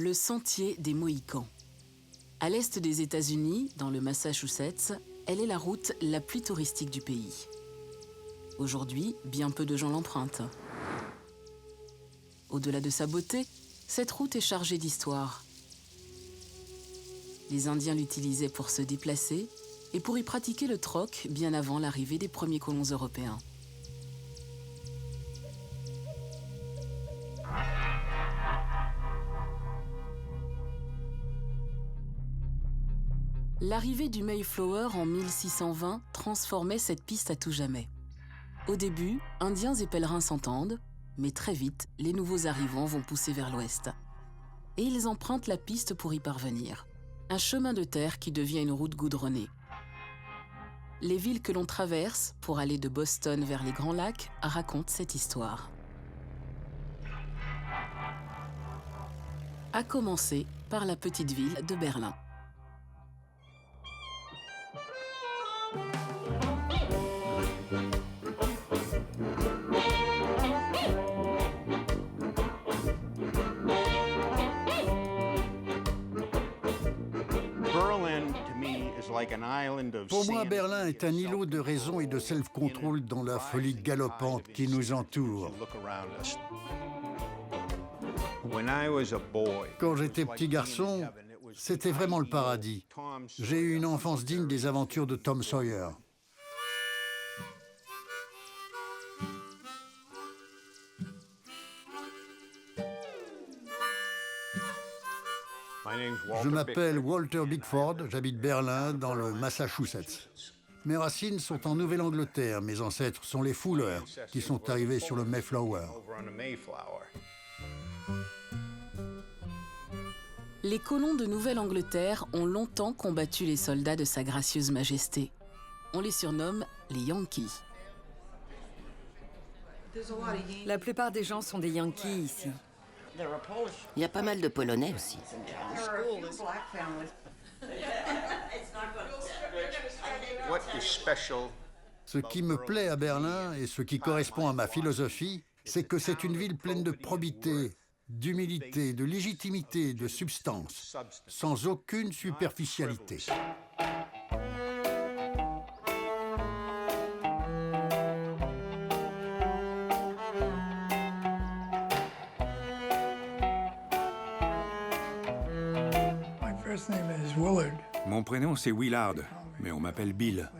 le sentier des Mohicans. À l'est des États-Unis, dans le Massachusetts, elle est la route la plus touristique du pays. Aujourd'hui, bien peu de gens l'empruntent. Au-delà de sa beauté, cette route est chargée d'histoire. Les Indiens l'utilisaient pour se déplacer et pour y pratiquer le troc bien avant l'arrivée des premiers colons européens. L'arrivée du Mayflower en 1620 transformait cette piste à tout jamais. Au début, Indiens et pèlerins s'entendent, mais très vite, les nouveaux arrivants vont pousser vers l'ouest. Et ils empruntent la piste pour y parvenir. Un chemin de terre qui devient une route goudronnée. Les villes que l'on traverse pour aller de Boston vers les Grands Lacs racontent cette histoire. À commencer par la petite ville de Berlin. Pour moi, Berlin est un îlot de raison et de self-control dans la folie galopante qui nous entoure. Quand j'étais petit garçon, c'était vraiment le paradis. J'ai eu une enfance digne des aventures de Tom Sawyer. Je m'appelle Walter Bickford, j'habite Berlin, dans le Massachusetts. Mes racines sont en Nouvelle-Angleterre, mes ancêtres sont les Fuller, qui sont arrivés sur le Mayflower. Les colons de Nouvelle-Angleterre ont longtemps combattu les soldats de Sa Gracieuse Majesté. On les surnomme les Yankees. La plupart des gens sont des Yankees ici. Il y a pas mal de Polonais aussi. Ce qui me plaît à Berlin et ce qui correspond à ma philosophie, c'est que c'est une ville pleine de probité, d'humilité, de légitimité, de substance, sans aucune superficialité. Mon prénom, c'est Willard, mais on m'appelle Bill.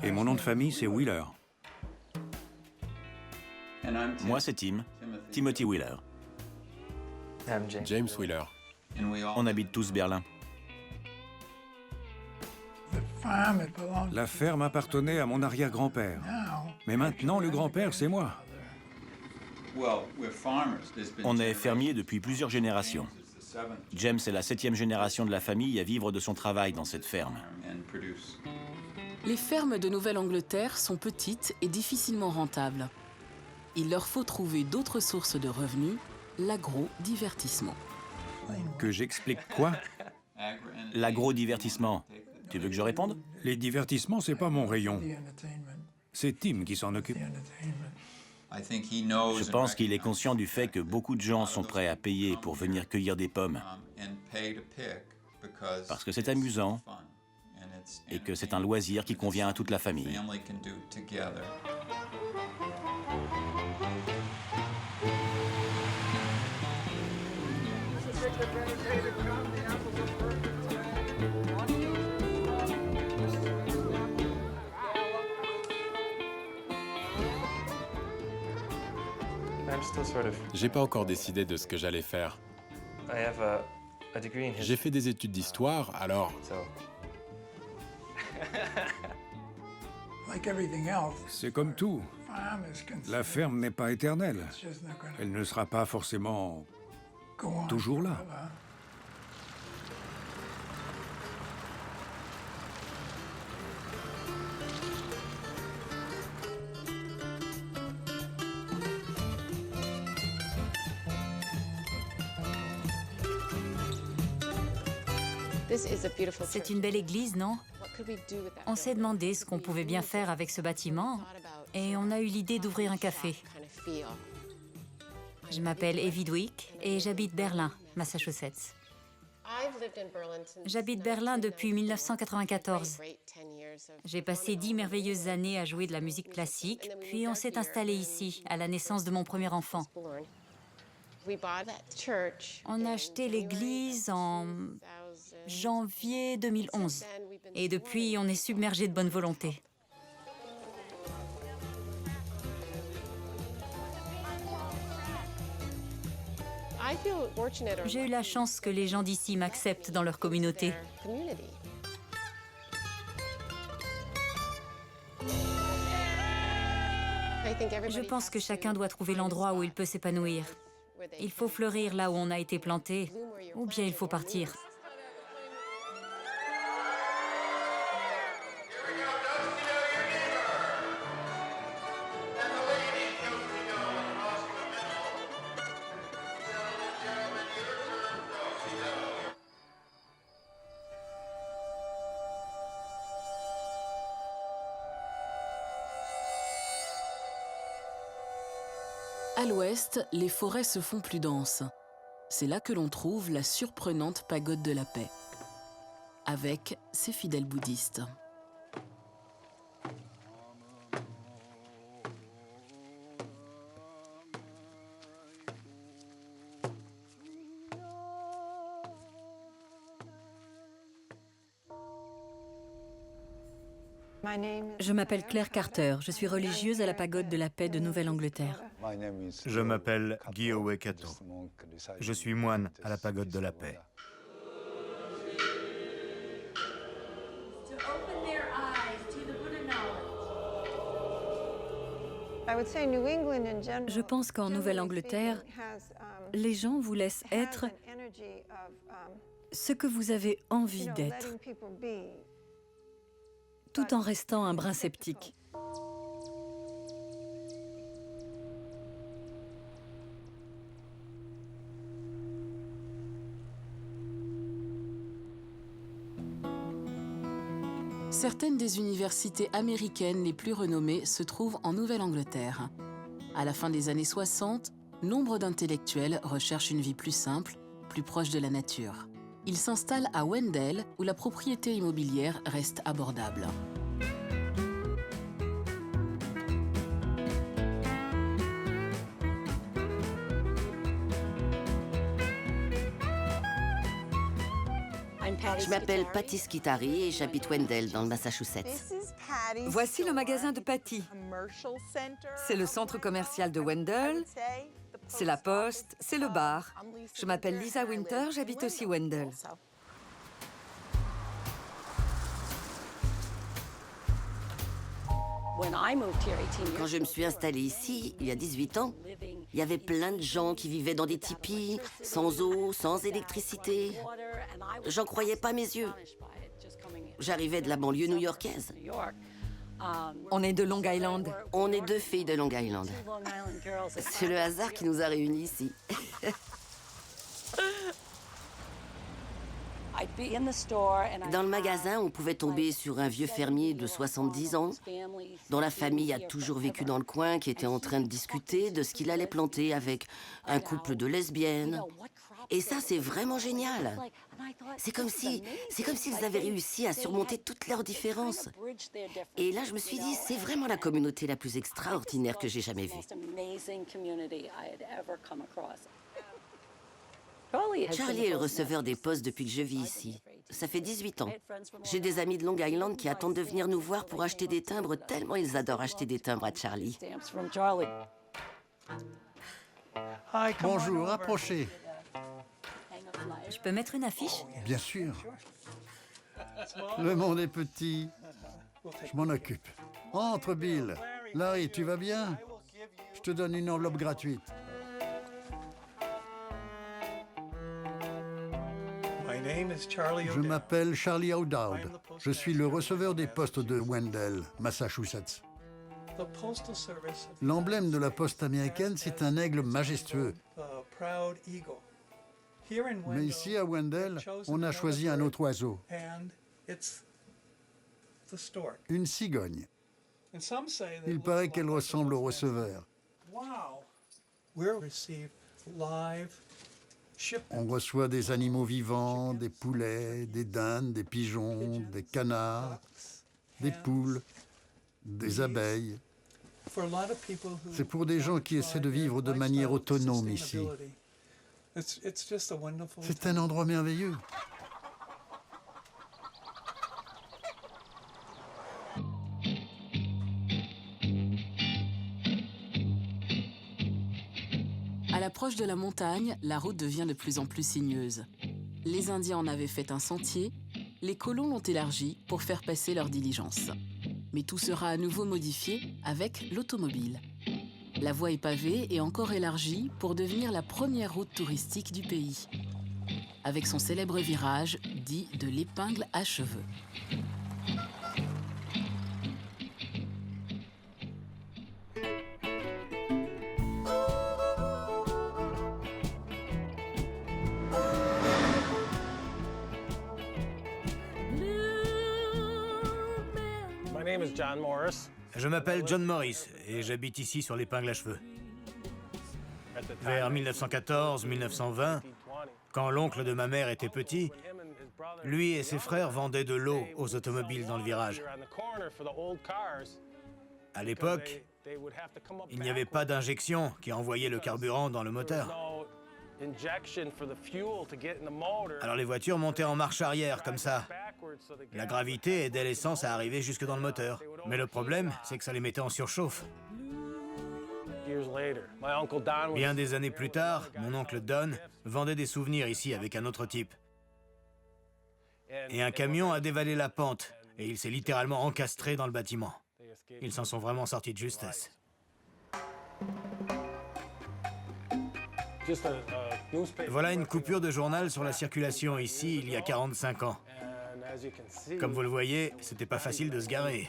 Et mon nom de famille, c'est Wheeler. Moi, c'est Tim. Timothy Wheeler. James Wheeler. On habite tous Berlin. La ferme appartenait à mon arrière-grand-père. Mais maintenant, le grand-père, c'est moi. On est fermier depuis plusieurs générations. James est la 7e génération de la famille à vivre de son travail dans cette ferme. Les fermes de Nouvelle-Angleterre sont petites et difficilement rentables. Il leur faut trouver d'autres sources de revenus, l'agro-divertissement. Que j'explique quoi? L'agro-divertissement. Tu veux que je réponde? Les divertissements, c'est pas mon rayon. C'est Tim qui s'en occupe. Je pense qu'il est conscient du fait que beaucoup de gens sont prêts à payer pour venir cueillir des pommes. Parce que c'est amusant et que c'est un loisir qui convient à toute la famille. J'ai pas encore décidé de ce que j'allais faire. J'ai fait des études d'histoire, alors... C'est comme tout. La ferme n'est pas éternelle. Elle ne sera pas forcément toujours là. C'est une belle église, non? On s'est demandé ce qu'on pouvait bien faire avec ce bâtiment et on a eu l'idée d'ouvrir un café. Je m'appelle Evie Dwick et j'habite Berlin, Massachusetts. J'habite Berlin depuis 1994. J'ai passé 10 merveilleuses années à jouer de la musique classique, puis on s'est installé ici, à la naissance de mon premier enfant. On a acheté l'église en janvier 2011. Et depuis, on est submergé de bonne volonté. J'ai eu la chance que les gens d'ici m'acceptent dans leur communauté. Je pense que chacun doit trouver l'endroit où il peut s'épanouir. Il faut fleurir là où on a été planté, ou bien il faut partir. À l'ouest, les forêts se font plus denses. C'est là que l'on trouve la surprenante pagode de la paix, avec ses fidèles bouddhistes. Je m'appelle Claire Carter. Je suis religieuse à la pagode de la paix de Nouvelle-Angleterre. Je m'appelle Gyoe Kato. Je suis moine à la pagode de la paix. Je pense qu'en Nouvelle-Angleterre, les gens vous laissent être ce que vous avez envie d'être, tout en restant un brin sceptique. Certaines des universités américaines les plus renommées se trouvent en Nouvelle-Angleterre. À la fin des années 60, nombre d'intellectuels recherchent une vie plus simple, plus proche de la nature. Ils s'installent à Wendell, où la propriété immobilière reste abordable. Je m'appelle Patty Skitari et j'habite Wendell, dans le Massachusetts. Voici le magasin de Patty. C'est le centre commercial de Wendell, c'est la poste, c'est le bar. Je m'appelle Lisa Winter, j'habite aussi Wendell. Quand je me suis installée ici, il y a 18 ans, il y avait plein de gens qui vivaient dans des tipis, sans eau, sans électricité. J'en croyais pas mes yeux. J'arrivais de la banlieue new-yorkaise. On est de Long Island. On est deux filles de Long Island. C'est le hasard qui nous a réunis ici. Dans le magasin, on pouvait tomber sur un vieux fermier de 70 ans, dont la famille a toujours vécu dans le coin, qui était en train de discuter de ce qu'il allait planter avec un couple de lesbiennes. Et ça, c'est vraiment génial. C'est comme s'ils avaient réussi à surmonter toutes leurs différences. Et là, je me suis dit, c'est vraiment la communauté la plus extraordinaire que j'ai jamais vue. Charlie est le receveur des postes depuis que je vis ici. Ça fait 18 ans. J'ai des amis de Long Island qui attendent de venir nous voir pour acheter des timbres, tellement ils adorent acheter des timbres à Charlie. Bonjour, approchez. Je peux mettre une affiche? Bien sûr. Le monde est petit. Je m'en occupe. Entre, Bill. Larry, tu vas bien? Je te donne une enveloppe gratuite. Je m'appelle Charlie O'Dowd. Je suis le receveur des postes de Wendell, Massachusetts. L'emblème de la poste américaine, c'est un aigle majestueux. Mais ici, à Wendell, on a choisi un autre oiseau. Une cigogne. Il paraît qu'elle ressemble au receveur. On reçoit des animaux vivants, des poulets, des dindes, des pigeons, des canards, des poules, des abeilles. C'est pour des gens qui essaient de vivre de manière autonome ici. C'est un endroit merveilleux. À l'approche de la montagne, la route devient de plus en plus sinueuse. Les Indiens en avaient fait un sentier, les colons l'ont élargi pour faire passer leurs diligences. Mais tout sera à nouveau modifié avec l'automobile. La voie est pavée et encore élargie pour devenir la première route touristique du pays, avec son célèbre virage dit de l'épingle à cheveux. Je m'appelle John Morris et j'habite ici sur l'épingle à cheveux. Vers 1914-1920, quand l'oncle de ma mère était petit, lui et ses frères vendaient de l'eau aux automobiles dans le virage. À l'époque, il n'y avait pas d'injection qui envoyait le carburant dans le moteur. Alors les voitures montaient en marche arrière, comme ça. La gravité aidait l'essence à arriver jusque dans le moteur. Mais le problème, c'est que ça les mettait en surchauffe. Bien des années plus tard, mon oncle Don vendait des souvenirs ici avec un autre type. Et un camion a dévalé la pente, et il s'est littéralement encastré dans le bâtiment. Ils s'en sont vraiment sortis de justesse. Voilà une coupure de journal sur la circulation ici, il y a 45 ans. Comme vous le voyez, c'était pas facile de se garer.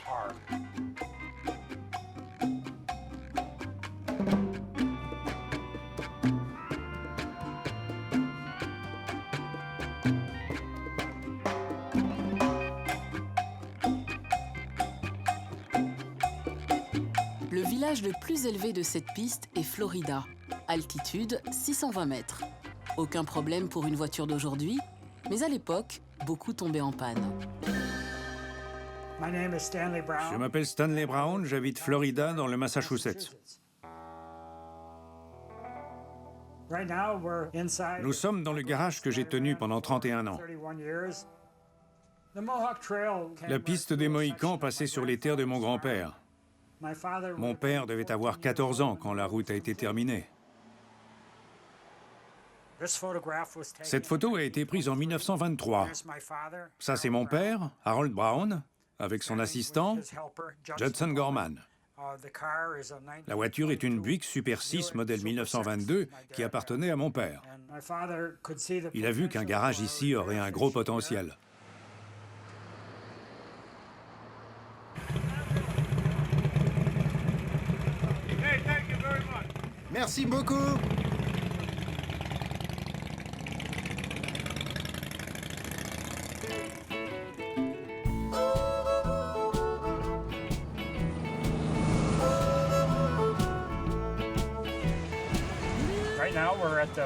Le village le plus élevé de cette piste est Florida, altitude 620 mètres. Aucun problème pour une voiture d'aujourd'hui, mais à l'époque, beaucoup tombaient en panne. Je m'appelle Stanley Brown, j'habite Florida, dans le Massachusetts. Nous sommes dans le garage que j'ai tenu pendant 31 ans. La piste des Mohicans passait sur les terres de mon grand-père. Mon père devait avoir 14 ans quand la route a été terminée. Cette photo a été prise en 1923. Ça, c'est mon père, Harold Brown, avec son assistant, Judson Gorman. La voiture est une Buick Super 6 modèle 1922 qui appartenait à mon père. Il a vu qu'un garage ici aurait un gros potentiel. Merci beaucoup.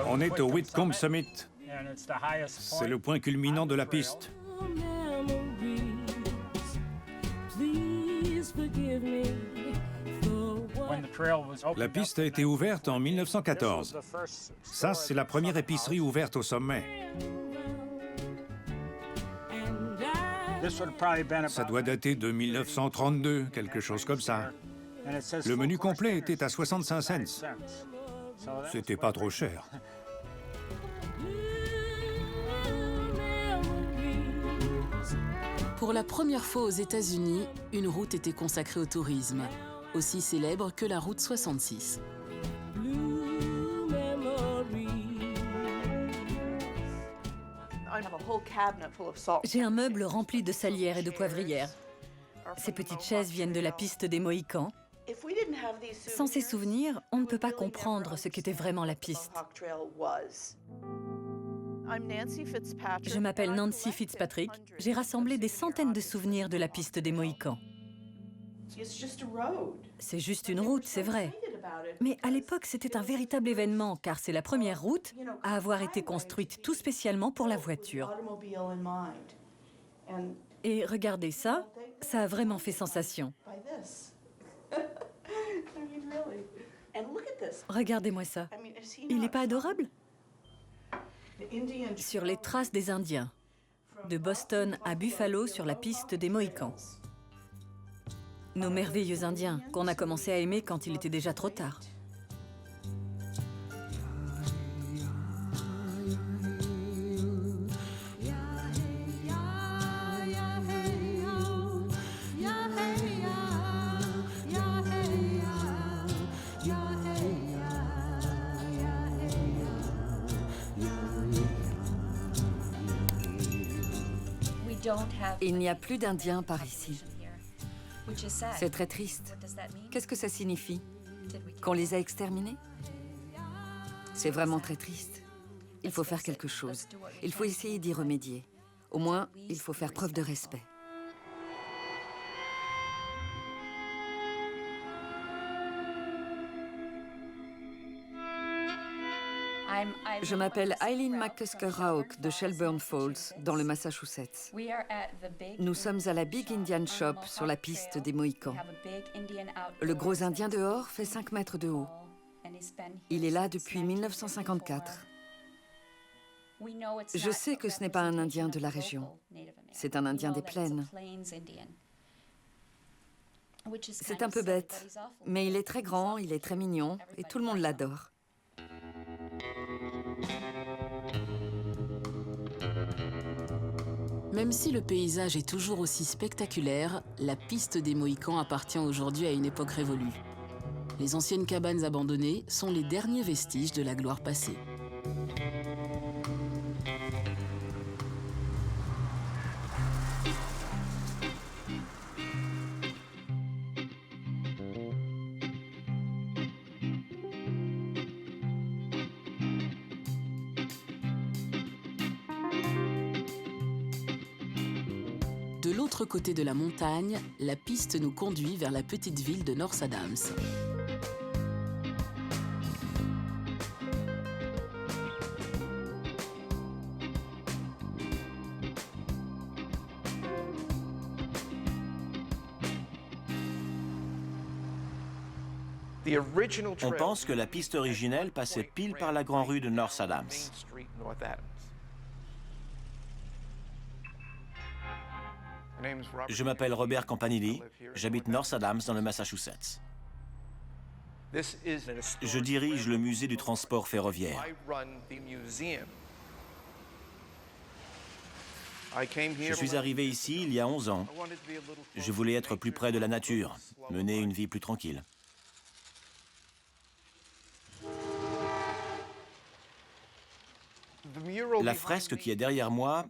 On est au Whitcomb Summit. C'est le point culminant de la piste. La piste a été ouverte en 1914. Ça, c'est la première épicerie ouverte au sommet. Ça doit dater de 1932, quelque chose comme ça. Le menu complet était à 65 cents. C'était pas trop cher. Pour la première fois aux États-Unis, une route était consacrée au tourisme, aussi célèbre que la route 66. J'ai un meuble rempli de salières et de poivrières. Ces petites chaises viennent de la piste des Mohicans. Sans ces souvenirs, on ne peut pas comprendre ce qu'était vraiment la piste. Je m'appelle Nancy Fitzpatrick. J'ai rassemblé des centaines de souvenirs de la piste des Mohicans. C'est juste une route, c'est vrai, Mais à l'époque, c'était un véritable événement, car c'est la première route à avoir été construite tout spécialement pour la voiture. Et regardez ça, ça a vraiment fait sensation. Regardez-moi ça. Il n'est pas adorable? Sur les traces des Indiens, de Boston à Buffalo sur la piste des Mohicans. Nos merveilleux Indiens, qu'on a commencé à aimer quand il était déjà trop tard. Il n'y a plus d'Indiens par ici. C'est très triste. Qu'est-ce que ça signifie? Qu'on les a exterminés? C'est vraiment très triste. Il faut faire quelque chose. Il faut essayer d'y remédier. Au moins, il faut faire preuve de respect. Je m'appelle Eileen McCusker-Rauch de Shelburne Falls, dans le Massachusetts. Nous sommes à la Big Indian Shop sur la piste des Mohicans. Le gros Indien dehors fait 5 mètres de haut. Il est là depuis 1954. Je sais que ce n'est pas un Indien de la région. C'est un Indien des plaines. C'est un peu bête, mais il est très grand, il est très mignon, et tout le monde l'adore. Même si le paysage est toujours aussi spectaculaire, la piste des Mohicans appartient aujourd'hui à une époque révolue. Les anciennes cabanes abandonnées sont les derniers vestiges de la gloire passée. De l'autre côté de la montagne, la piste nous conduit vers la petite ville de North Adams. On pense que la piste originelle passait pile par la grande rue de North Adams. Je m'appelle Robert Campanile, j'habite North Adams dans le Massachusetts. Je dirige le musée du transport ferroviaire. Je suis arrivé ici il y a 11 ans. Je voulais être plus près de la nature, mener une vie plus tranquille. La fresque qui est derrière moi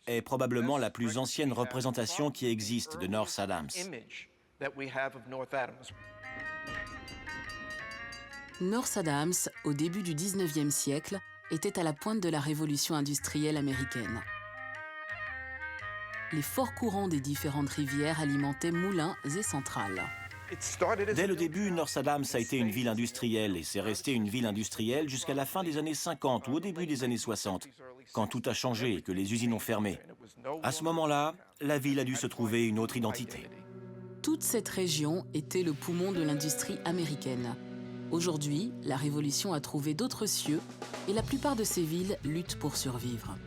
est probablement la plus ancienne représentation qui existe de North Adams. North Adams, au début du 19e siècle, était à la pointe de la révolution industrielle américaine. Les forts courants des différentes rivières alimentaient moulins et centrales. Dès le début, North Adams a été une ville industrielle et c'est resté une ville industrielle jusqu'à la fin des années 50 ou au début des années 60, quand tout a changé et que les usines ont fermé. À ce moment-là, la ville a dû se trouver une autre identité. Toute cette région était le poumon de l'industrie américaine. Aujourd'hui, la Révolution a trouvé d'autres cieux et la plupart de ces villes luttent pour survivre.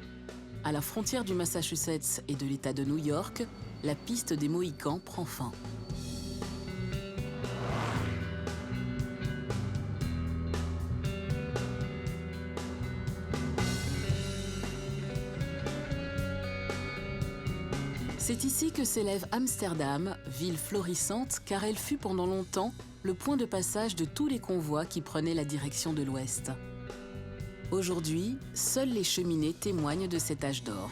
À la frontière du Massachusetts et de l'État de New York, la piste des Mohicans prend fin. C'est ici que s'élève Amsterdam, ville florissante car elle fut pendant longtemps le point de passage de tous les convois qui prenaient la direction de l'Ouest. Aujourd'hui, seules les cheminées témoignent de cet âge d'or.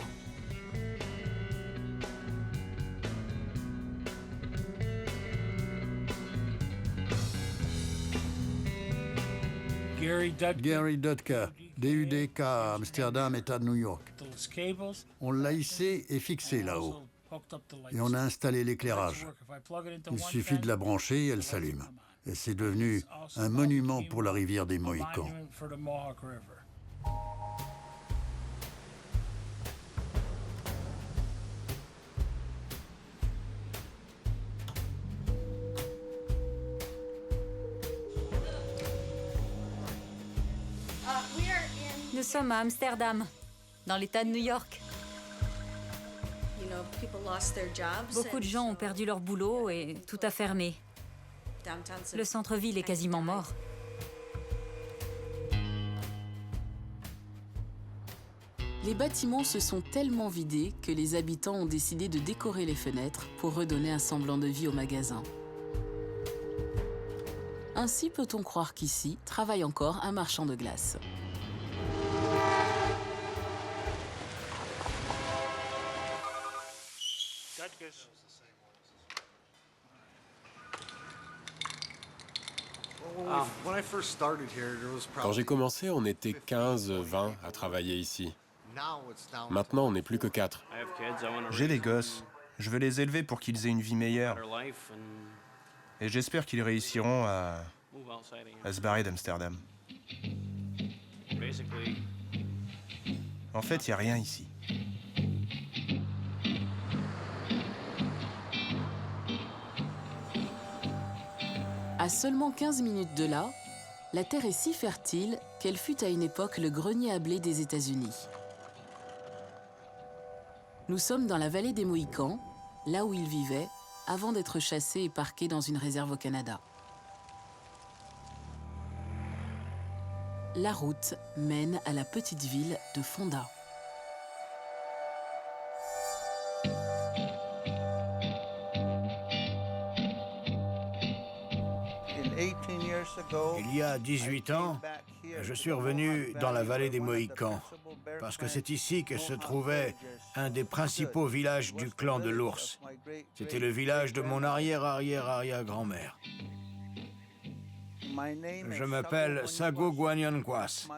Gary Dudka, DUDK à Amsterdam, État de New York. On l'a hissé et fixé là-haut. Et on a installé l'éclairage. Il suffit de la brancher et elle s'allume. et c'est devenu un monument pour la rivière des Mohicans. Nous sommes à Amsterdam, dans l'État de New York. Beaucoup de gens ont perdu leur boulot et tout a fermé. Le centre-ville est quasiment mort. Les bâtiments se sont tellement vidés que les habitants ont décidé de décorer les fenêtres pour redonner un semblant de vie au magasin. Ainsi peut-on croire qu'ici travaille encore un marchand de glace. Quand j'ai commencé, on était 15, 20 à travailler ici. Maintenant, on n'est plus que 4. J'ai des gosses. Je veux les élever pour qu'ils aient une vie meilleure. Et j'espère qu'ils réussiront à se barrer d'Amsterdam. En fait, il n'y a rien ici. À seulement 15 minutes de là, la terre est si fertile qu'elle fut à une époque le grenier à blé des États-Unis. Nous sommes dans la vallée des Mohicans, là où ils vivaient, avant d'être chassés et parqués dans une réserve au Canada. La route mène à la petite ville de Fonda. Il y a 18 ans, je suis revenu dans la vallée des Mohicans, parce que c'est ici que se trouvait un des principaux villages du clan de l'ours. C'était le village de mon arrière-arrière-arrière-grand-mère. Je m'appelle Sago Guanyankwas.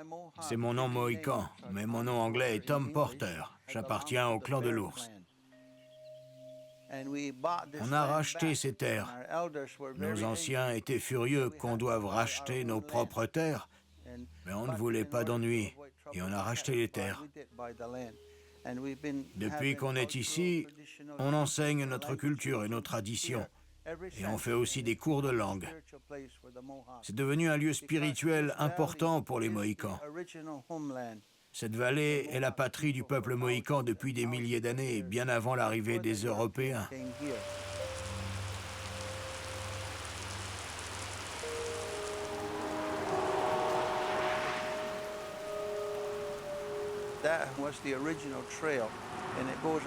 C'est mon nom mohican, mais mon nom anglais est Tom Porter. J'appartiens au clan de l'ours. On a racheté ces terres. Nos anciens étaient furieux qu'on doive racheter nos propres terres, mais on ne voulait pas d'ennui, et on a racheté les terres. Depuis qu'on est ici, on enseigne notre culture et nos traditions, et on fait aussi des cours de langue. C'est devenu un lieu spirituel important pour les Mohicans. Cette vallée est la patrie du peuple mohican depuis des milliers d'années, bien avant l'arrivée des Européens.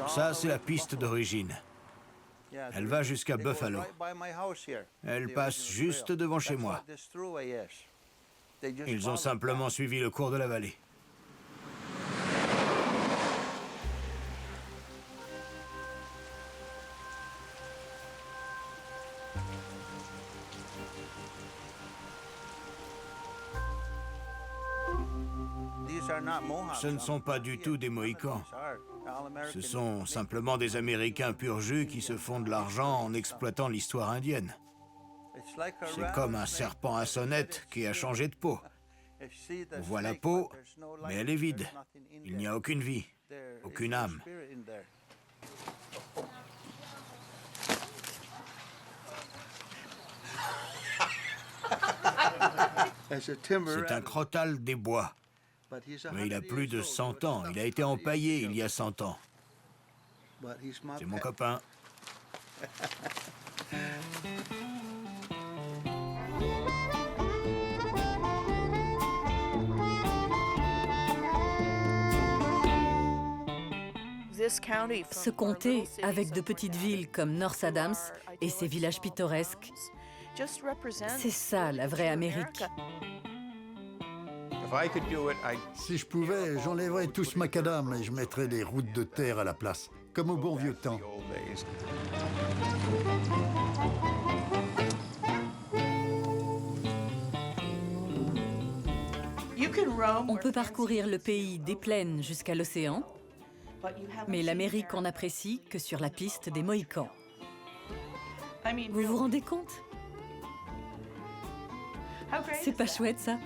Ça, c'est la piste d'origine. Elle va jusqu'à Buffalo. Elle passe juste devant chez moi. Ils ont simplement suivi le cours de la vallée. Ce ne sont pas du tout des Mohicans. Ce sont simplement des Américains pur jus qui se font de l'argent en exploitant l'histoire indienne. C'est comme un serpent à sonnette qui a changé de peau. On voit la peau, mais elle est vide. Il n'y a aucune vie, aucune âme. C'est un crotale des bois. Mais il a plus de 100 ans. Il a été empaillé il y a 100 ans. C'est mon copain. Ce comté, avec de petites villes comme North Adams et ses villages pittoresques, c'est ça la vraie Amérique. Si je pouvais, j'enlèverais tout ce macadam et je mettrais des routes de terre à la place, comme au bon vieux temps. On peut parcourir le pays des plaines jusqu'à l'océan, mais l'Amérique en apprécie que sur la piste des Mohicans. Vous vous rendez compte? C'est pas chouette, ça?